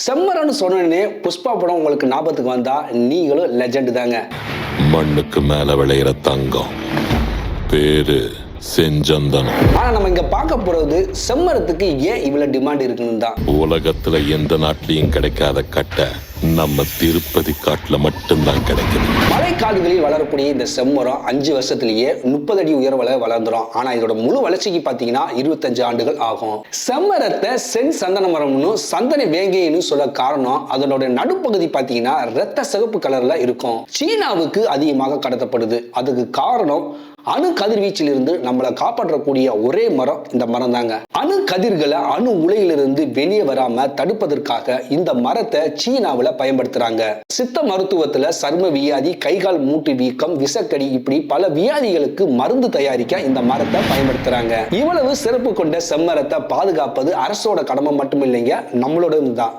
செம்மரம்னு சொன்னே புஷ்பா படம் உங்களுக்கு ஞாபகத்துக்கு வந்தா நீங்களும் லெஜெண்ட் தாங்க. மண்ணுக்கு மேல விளையிற தங்கம் பேரு செஞ்சந்தனம். ஆனா நம்ம இங்க பார்க்க போறது செம்மரத்துக்கு ஏன் இவ்வளவு டிமாண்ட் இருக்குன்னு தான். உலகத்துல எந்த நாட்டிலையும் கிடைக்காத கட்டை நம்ம திருப்பதி காட்டுல மட்டும்தான் கிடைக்குது. மலைக்காடுகளில் வளரக்கூடிய இந்த செம்மரம் 5 வருஷத்திலேயே 30 அடி உயர வளர்ந்துரும். ஆனா இதோட முழு வளர்ச்சிக்கு பாத்தீங்கன்னா 25 ஆண்டுகள் ஆகும். செம்மரத்தை சென் சந்தன மரம்னு சந்தன வேங்கைன்னு சொல்ல காரணம் அதனோட நடுப்பகுதி பாத்தீங்கன்னா ரத்த சிகப்பு கலர்ல இருக்கும். சீனாவுக்கு அதிகமாக கடத்தப்படுது. அதுக்கு காரணம் அணு கதிர்வீச்சிலிருந்து நம்மளை காப்பாற்றக்கூடிய ஒரே மரம் இந்த மரம் தாங்க. அணு கதிர்களை அணு உலையிலிருந்து வெளியே வராம தடுப்பதற்காக இந்த மரத்தை சீனாவுல பயன்படுத்துறாங்க. சித்த மருத்துவத்துல சர்ம வியாதி, கைகால் மூட்டு வீக்கம், விஷக்கடி இப்படி பல வியாதிகளுக்கு மருந்து தயாரிக்க இந்த மரத்தை பயன்படுத்துறாங்க. இவ்வளவு சிறப்பு கொண்ட செம்மரத்தை பாதுகாப்பது அரசோட கடமை மட்டும் இல்லைங்க, நம்மளோட தான்.